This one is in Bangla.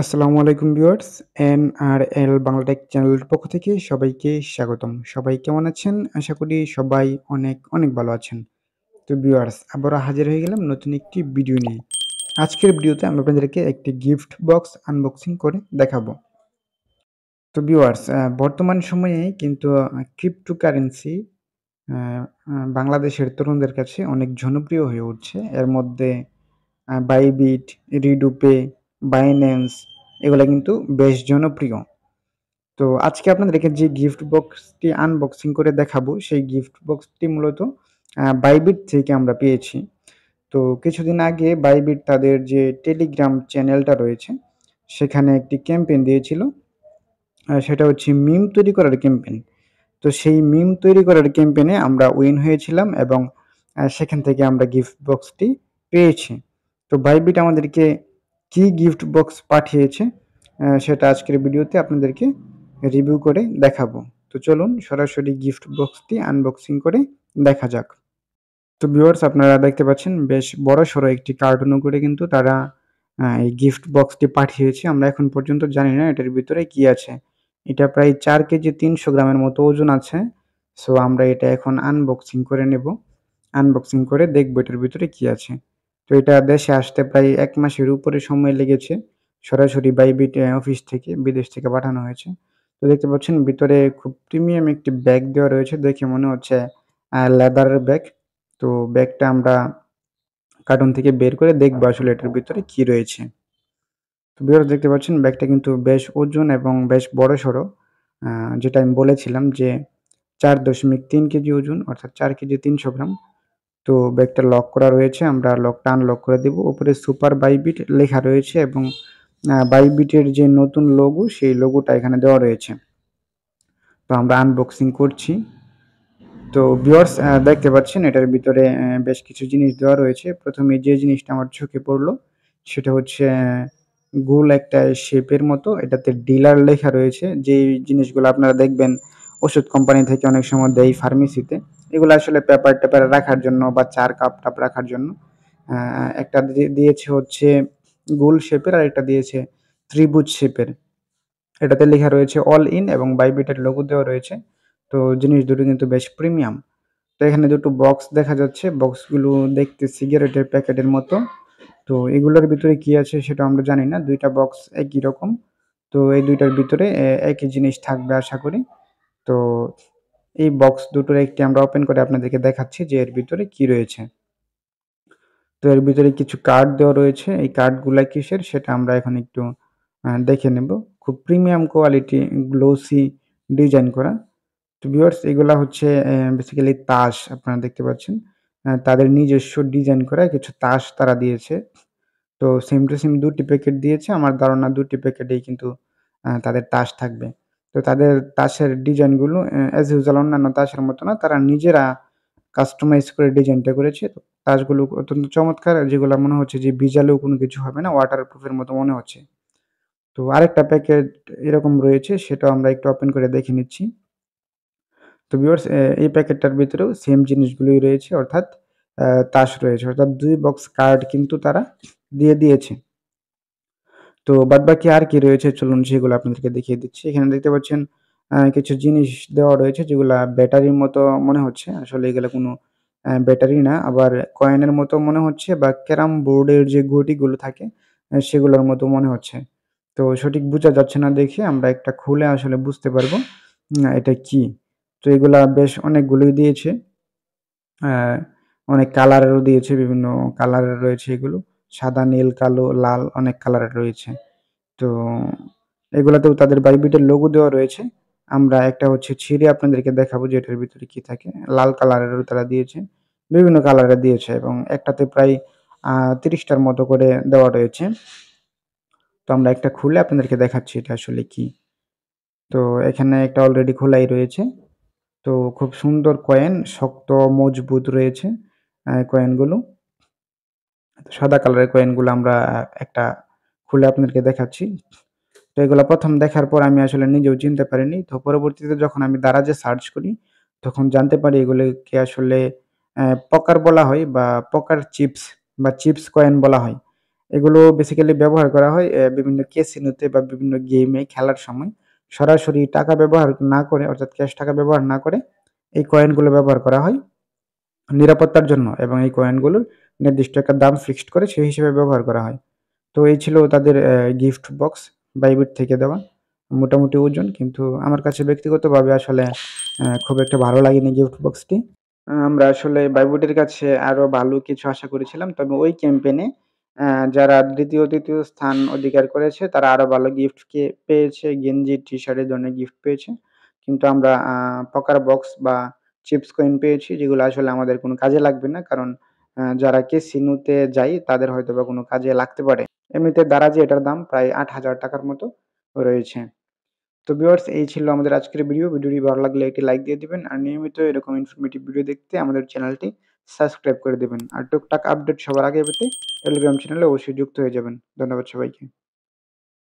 আসসালামু আলাইকুম ভিউয়ার্স, এনআরএল বাংলা টেক চ্যানেলের পক্ষ থেকে সবাইকে স্বাগতম। সবাই কেমন আছেন? আশা করি সবাই অনেক, অনেক ভালো আছেন। তো ভিউয়ার্স, আবারও হাজির হয়ে গেলাম নতুন একটি ভিডিও নিয়ে। আজকের ভিডিওতে আমি আপনাদেরকে একটি গিফট বক্স আনবক্সিং করে দেখাবো। তো ভিউয়ার্স, বর্তমান সময়ে কিন্তু ক্রিপ্টোকারেন্সি আ আ বাংলাদেশের তরুণদের কাছে অনেক জনপ্রিয় হয়ে উঠছে। এর মধ্যে বাইবিট, রিডুপে, বাইন্যান্স এগুলা কিন্তু বেশ জনপ্রিয়। তো আজকে আপনাদেরকে যে গিফট বক্সটি আনবক্সিং করে দেখাবো, সেই গিফট বক্সটি মূলত বাইবিট থেকে আমরা পেয়েছি। তো কিছুদিন আগে বাইবিট তাদের যে টেলিগ্রাম চ্যানেলটা রয়েছে, সেখানে একটি ক্যাম্পেইন দিয়েছিল। সেটা হচ্ছে মিম তৈরি করার ক্যাম্পেইন। তো সেই মিম তৈরি করার ক্যাম্পেইনে আমরা উইন হয়েছিলাম এবং সেখান থেকে আমরা গিফট বক্সটি পেয়েছি। তো বাইবিট আমাদেরকে কি গিফট বক্স পাঠিয়েছে সেটা আজকের ভিডিওতে আপনাদেরকে রিভিউ করে দেখাবো। তো চলুন সরাসরি গিফট বক্সটি আনবক্সিং করে দেখা যাক। তো ভিউয়ার্স, আপনারা দেখতে পাচ্ছেন বেশ বড়সড় একটি কার্টুনও করে কিন্তু তারা এই গিফট বক্সটি পাঠিয়েছে। আমরা এখন পর্যন্ত জানি না এটার ভিতরে কি আছে। এটা প্রায় ৪ কেজি ৩০০ গ্রামের মতো ওজন আছে। সো আমরা এটা এখন আনবক্সিং করে নেব। আনবক্সিং করে দেখব এটার ভিতরে কি আছে। তো এটা দেশে আসতে প্রায় ১ মাসের উপরে সময় লেগেছে। সরাসরি বাইবিট অফিস থেকে বিদেশ থেকে পাঠানো হয়েছে। তো দেখতে পাচ্ছেন ভিতরে খুব প্রিমিয়াম একটি ব্যাগ দেওয়া রয়েছে। দেখে মনে হচ্ছে লেদারের ব্যাগ। তো ব্যাগটা আমরা কার্টুন থেকে বের করে দেখবো আসলে এটার ভিতরে কি রয়েছে। তো ভিউয়ার্স, দেখতে পাচ্ছেন ব্যাগটা কিন্তু বেশ ওজন এবং বেশ বড়সড়। আ যেটা আমি বলেছিলাম যে ৪.৩ কেজি ওজন অর্থাৎ ৪ কেজি ৩০০ গ্রাম। তো ব্যাগটা লক করা রয়েছে। আমরা লকটা আনলক করে দেব। উপরে সুপার বাইবিট লেখা রয়েছে এবং বাইবিটের যে নতুন লোগো সেই লোগোটা এখানে দেওয়া রয়েছে। তো আমরা আনবক্সিং করছি। তো ভিউয়ার্স, দেখতে পাচ্ছেন এটার ভিতরে বেশ কিছু জিনিস দেওয়া রয়েছে। ১ম এ যে জিনিসটা আমার চোখে পড়ল সেটা হচ্ছে গোল একটা শেপের মতো এটাতে ডিলার লেখা রয়েছে। যেই জিনিসগুলো আপনারা দেখবেন ওষুধ কোম্পানি থেকে অনেক সময় দেয় ফার্মেসিতে। এগুলো আসলে পেপার-টেপার রাখার জন্য বা চার কাপ-টাপ রাখার জন্য। একটা দিয়েছে হচ্ছে গোল শেপের, আরেকটা দিয়েছে ত্রিভুজ শেপের। এটাতে লেখা রয়েছে অল ইন এবং বাইবিটের লোগো দেওয়া রয়েছে। তো জিনিস দুটো কিন্তু বেশ প্রিমিয়াম। তো এখানে দুটো বক্স দেখা যাচ্ছে। বক্সগুলো দেখতে সিগারেটের প্যাকেটের মতো। তো এগুলোর ভিতরে কি আছে সেটা আমরা জানি না। ২ টা বক্স একই রকম। তো এই ২ টার ভিতরে একই জিনিস থাকবে আশা করি। তো এই বক্স দুটোর একটি আমরা ওপেন করে আপনাদেরকে দেখাচ্ছি যে এর ভিতরে কি রয়েছে। তো এর ভিতরে কিছু কার্ড দেওয়া রয়েছে। এই কার্ডগুলা কিসের সেটা আমরা এখন একটু দেখে নেব। খুব প্রিমিয়াম কোয়ালিটি গ্লোসি ডিজাইন করা। তো ভিউয়ার্স, এগুলা হচ্ছে বেসিক্যালি তাস আপনারা দেখতে পাচ্ছেন। তাদের নিজস্ব ডিজাইন করা কিছু তাস তারা দিয়েছে। তো same to same ২ T packet দিয়েছে। আমার ধারণা ২ টি প্যাকেটেই কিন্তু তাদের তাস থাকবে। তো তাদের তাসের ডিজাইনগুলো অ্যাজ ইউজুয়াল অন্যান্য তাসের মতো না। তারা নিজেরা কাস্টমাইজ করে ডিজাইনটা করেছে। তো তাসগুলো অত্যন্ত চমৎকার, যেগুলা মনে হচ্ছে যে ভিজালেও কোনো কিছু হবে না। ওয়াটারপ্রুফ এর মতো মনে হচ্ছে। তো আরেকটা প্যাকেট এরকম রয়েছে, সেটাও আমরা একটু ওপেন করে দেখে নিচ্ছি। তো ভিউয়ার্স, এই প্যাকেটটার ভিতরেও সেম জিনিসগুলোই রয়েছে, অর্থাৎ তাস রয়েছে। অর্থাৎ ২ বক্স কার্ড কিন্তু তারা দিয়ে দিয়েছে। তো বাদবাকি আর কি রয়েছে চলুন সেগুলো আপনাদেরকে দেখিয়ে দিচ্ছি। এখানে দেখতে পাচ্ছেন কিছু জিনিস দেওয়া রয়েছে যেগুলা ব্যাটারির মতো মনে হচ্ছে। আসলে এগুলা কোনো ব্যাটারি না। আবার কয়েনের মতো মনে হচ্ছে বা ক্যারাম বোর্ডের যে গুটিগুলো থাকে সেগুলোর মতো মনে হচ্ছে। তো সঠিক বুঝা যাচ্ছে না দেখে আমরা একটা খুলে আসলে বুঝতে পারবো এটা কি। তো এগুলা বেশ অনেকগুলোই দিয়েছে। অ্যা অনেক কালারেরও দিয়েছে, বিভিন্ন কালারের রয়েছে এগুলো। সাদা, নীল, কালো, লাল অনেক কালারের রয়েছে। তো এগুলাতেও তাদের বাইবিটের লোগো দেওয়া রয়েছে। আমরা একটা হচ্ছে ছিঁড়ে আপনাদেরকে দেখাবো যে এটার ভিতরে কি থাকে। লাল কালারেরও তারা দিয়েছে। বিভিন্ন কালারের দিয়েছে এবং একটাতে প্রায় ৩০ টার মতো করে দেওয়া রয়েছে। তো আমরা একটা খুলে আপনাদেরকে দেখাচ্ছি এটা আসলে কি। তো এখানে একটা অলরেডি খোলাই রয়েছে। তো খুব সুন্দর কয়েন, শক্ত মজবুত রয়েছে কয়েনগুলো। সাদা কালারের কয়েনগুলো আমরা একটা খুলে আপনাদেরকে দেখাচ্ছি। তো এগুলা ১ম দেখার পর আমি আসলে নিজেও চিনতে পারিনি। তো পরবর্তীতে যখন আমি দারাজে সার্চ করি, তখন জানতে পারি এগুলোকে আসলে পকার বলা হয় বা পকার চিপস বা চিপস কয়েন বলা হয়। এগুলো বেসিক্যালি ব্যবহার করা হয় বিভিন্ন ক্যাসিনোতে বা বিভিন্ন গেমে খেলার সময় সরাসরি টাকা ব্যবহার না করে, অর্থাৎ ক্যাশ টাকা ব্যবহার না করে এই কয়েনগুলো ব্যবহার করা হয় নিরাপত্তার জন্য, এবং এই কয়েনগুলোর নির্দিষ্ট একটা দাম ফিক্সড করে সেই হিসেবে ব্যবহার করা হয়। তো এই ছিল তাদের গিফট বক্স বাইবিট থেকে দেওয়া। মোটামুটি ওজন, কিন্তু আমার কাছে ব্যক্তিগতভাবে আসলে খুব একটা ভালো লাগেনি গিফট বক্সটি। আমরা আসলে বাইবুটের কাছে আরো ভালো কিছু আশা করেছিলাম। তবে ওই ক্যাম্পেইনে যারা ২য় স্থান অধিকার করেছে তারা আরো ভালো গিফট পেয়েছে। গেঞ্জি, টি-শার্ট এই ধরনের গিফট পেয়েছে। কিন্তু আমরা পকার বক্স বা চিপস কয়েন পেয়েছি, যেগুলো আসলে আমাদের কোনো কাজে লাগবে না। কারণ যারা ক্যাসিনোতে যায় তাদের হয়তোবা কোনো কাজে লাগতে পারে। এমনিতে দারাজে এটার দাম প্রায় ৳৮,০০০ র মতো রয়েছে। তো ভিউয়ার্স, এই ছিল আমাদের আজকের ভিডিও। ভিডিওটি ভালো লাগলে একটি লাইক দিয়ে দিবেন। আর নিয়মিত এরকম ইনফরমেটিভ ভিডিও দেখতে আমাদের চ্যানেলটি সাবস্ক্রাইব করে দিবেন। আর টুকটাক আপডেট সবার আগে পেতে টেলিগ্রাম চ্যানেলে অবশ্যই যুক্ত হয়ে যাবেন। ধন্যবাদ সবাইকে।